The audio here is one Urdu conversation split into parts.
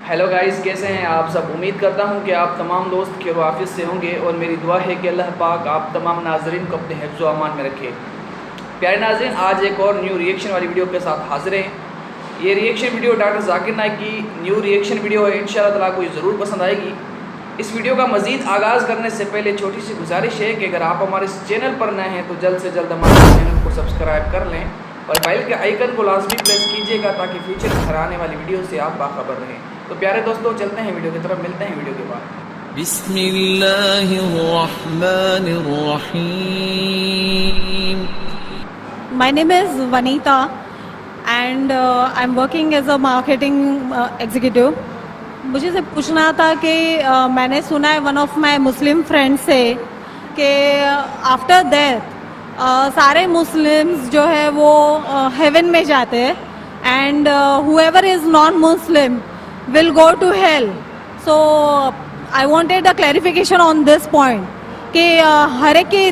ہیلو گائز، کیسے ہیں آپ سب؟ امید کرتا ہوں کہ آپ تمام دوست خیر و عافیت سے ہوں گے، اور میری دعا ہے کہ اللہ پاک آپ تمام ناظرین کو اپنے حفظ و امان میں رکھے۔ پیارے ناظرین، آج ایک اور نیو ریئیکشن والی ویڈیو کے ساتھ حاضر ہیں۔ یہ reaction video doctor Zakir Naik کی نیو ریئیکشن ویڈیو ہے، انشاءاللہ تعالیٰ کو یہ ضرور پسند آئے گی۔ اس ویڈیو کا مزید آغاز کرنے سے پہلے چھوٹی سی گزارش ہے کہ اگر آپ ہمارے اس چینل پر نئے ہیں تو جلد سے جلد ہمارے چینل کو سبسکرائب کر لیں اور بیل کے آئیکن کو لازمی پریس کیجیے گا تاکہ فیوچر میں ہر آنے والی ویڈیو سے آپ باخبر رہیں۔ تو پیارے دوستو، چلتے ہیں ویڈیو کی طرف، ملتے ہیں ویڈیو کے بعد۔ بسم اللہ الرحمن الرحیم۔ My name is Vanita and I'm working as a marketing executive. مجھے سے پوچھنا تھا کہ میں نے سنا ہے one of my Muslim friend سے کہ آفٹر ڈیتھ سارے مسلمز جو ہے وہ ہیون میں جاتے ہیں and whoever is non-Muslim will go to hell. So I wanted a clarification on this point کہ ہر ایک کی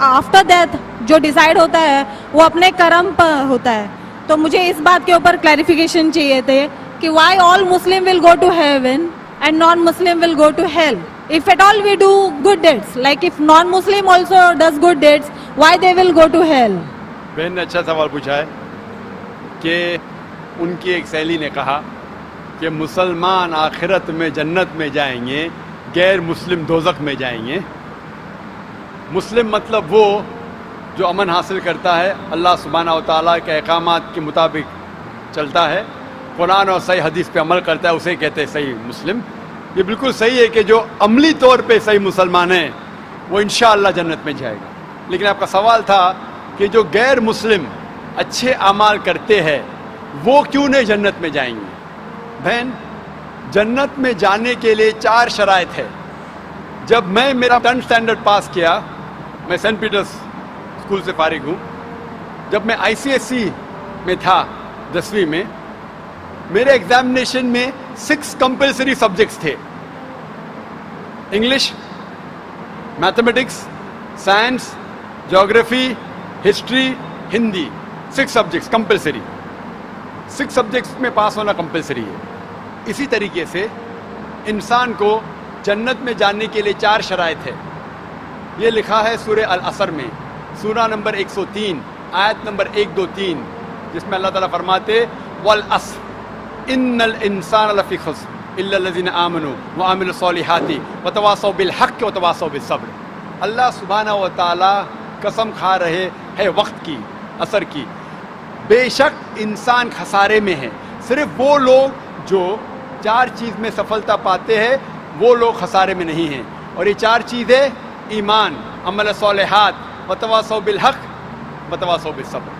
آفٹر ڈیتھ جو ڈیسائیڈ ہوتا ہے وہ اپنے کرم پر ہوتا ہے، تو مجھے اس بات کے اوپر کلیریفیکیشن چاہیے تھے کہ why all Muslim will go to heaven and non Muslim will go to hell if at all we do good deeds, like if non muslim also does good deeds, why they will go to hell? بہن نے اچھا سوال پوچھا ہے کہ ان کی ایک سہیلی نے کہا کہ مسلمان آخرت میں جنت میں جائیں گے، غیر مسلم دوزخ میں جائیں گے۔ مسلم مطلب وہ جو امن حاصل کرتا ہے، اللہ سبحانہ و تعالیٰ کے احکامات کے مطابق چلتا ہے، قرآن اور صحیح حدیث پہ عمل کرتا ہے، اسے کہتے ہیں صحیح مسلم۔ یہ بالکل صحیح ہے کہ جو عملی طور پہ صحیح مسلمان ہے وہ انشاءاللہ جنت میں جائے گا۔ لیکن آپ کا سوال تھا کہ جو غیر مسلم اچھے اعمال کرتے ہیں وہ کیوں نہیں جنت میں جائیں گے؟ بہن، جنت میں جانے کے لیے 4 شرائط ہے۔ جب میں میرا 10th اسٹینڈرڈ پاس کیا، میں سینٹ پیٹرس اسکول سے فارغ ہوں، جب میں ICSE میں تھا 10ویں میں، میرے ایگزامینیشن میں 6 کمپلسری سبجیکٹس تھے: انگلش، میتھمیٹکس، سائنس، جغرافی، history, Hindi. 6 subjects compulsory. 6 subjects میں پاس ہونا کمپلسری ہے۔ اسی طریقے سے انسان کو جنت میں جانے کے لیے 4 شرائط ہے۔ یہ لکھا ہے سورہ العصر میں، سورہ نمبر 103 آیت نمبر 1 2 3، جس میں اللہ تعالیٰ فرماتے والعصر ان الانسان لفی خسر الا الذین آمنوا وعملوا الصالحات وتواصوا بالحق وتواصوا بالصبر۔ اللہ سبحانہ و تعالیٰ قسم کھا رہے ہے وقت کی، عصر کی، بے شک انسان خسارے میں ہے۔ صرف وہ لوگ جو 4 چیز میں سفلتا پاتے ہیں وہ لوگ خسارے میں نہیں ہیں، اور یہ 4 چیزیں ایمان، عمل صالحات، وتواصوا بالحق، وتواصوا بالصبر۔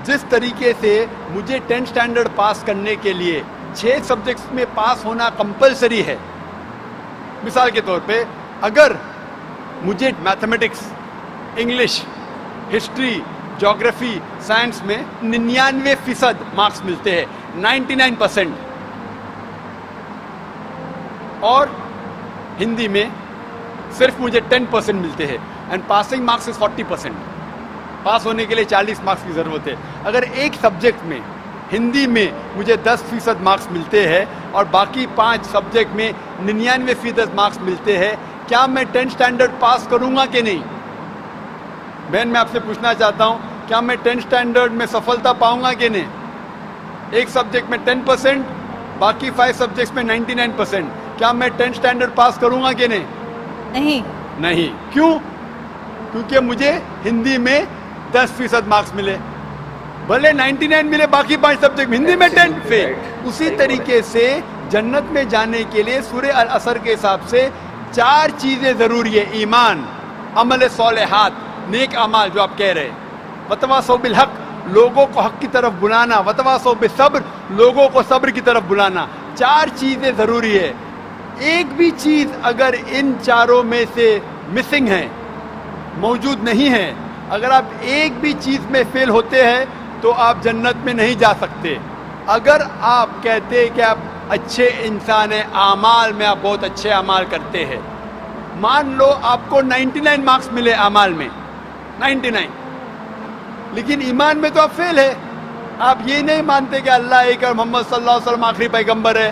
جس طریقے سے مجھے 10th اسٹینڈرڈ پاس کرنے کے لیے 6 سبجیکٹس میں پاس ہونا کمپلسری ہے، مثال کے طور پہ اگر مجھے میتھمیٹکس، انگلش، ہسٹری، جغرافی، سائنس میں 99% مارکس ملتے ہیں، 99%، اور ہندی میں صرف مجھے 10% ملتے ہیں، اینڈ پاسنگ مارکس از 40%۔ پاس ہونے کے لیے 40 مارکس کی ضرورت ہے۔ اگر ایک سبجیکٹ میں، ہندی میں مجھے 10% مارکس ملتے ہیں اور باقی 5 سبجیکٹ میں 99% مارکس ملتے ہیں، کیا میں 10th اسٹینڈرڈ پاس کروں گا کہ نہیں؟ بہن، میں آپ سے پوچھنا چاہتا ہوں، کیا میں 10th اسٹینڈرڈ میں سفلتا پاؤں گا کہ نہیں؟ ایک سبجیکٹ میں 10%، باقی 5 سبجیکٹس میں 99%، کیا میں 10th اسٹینڈرڈ پاس کروں گا کہ نہیں؟ نہیں۔ کیوں؟ کیونکہ مجھے ہندی میں 10% مارکس ملے، بھلے 99 ملے باقی 5 سبجیکٹ میں، ہندی میں 10 فیل۔ اسی طریقے سے جنت میں جانے کے لیے سورہ العصر کے حساب سے 4 چیزیں ضروری ہے: ایمان، عمل صالحات، نیک اعمال جو آپ کہہ رہے، وتواصوا بالحق، لوگوں کو حق کی طرف بلانا، وتواصوا بالصبر، لوگوں کو صبر کی طرف بلانا۔ 4 چیزیں ضروری ہے۔ ایک بھی چیز اگر ان 4 میں سے مسنگ ہے، موجود نہیں ہے، اگر آپ ایک بھی چیز میں فیل ہوتے ہیں تو آپ جنت میں نہیں جا سکتے۔ اگر آپ کہتے ہیں کہ آپ اچھے انسان ہیں، اعمال میں آپ بہت اچھے اعمال کرتے ہیں، مان لو آپ کو 99 مارکس ملے اعمال میں، 99، لیکن ایمان میں تو آپ فیل ہے۔ آپ یہ نہیں مانتے کہ اللہ ایک اور محمد صلی اللہ علیہ وسلم آخری پیغمبر ہے،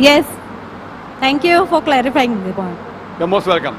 Yes. Thank you for clarifying the point. You're most welcome.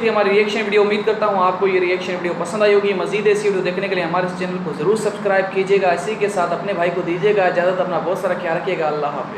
تھی ہماری ریئیکشن ویڈیو. امید کرتا ہوں آپ کو یہ ریئیکشن ویڈیو پسند آئی ہوگی. مزید ایسی ویڈیو دیکھنے کے لیے ہمارے اس چینل کو ضرور سبسکرائب کیجیے گا. اسی کے ساتھ اپنے بھائی کو دیجیے گا اجازت. اپنا بہت سارا خیال رکھیے گا. اللہ حافظ.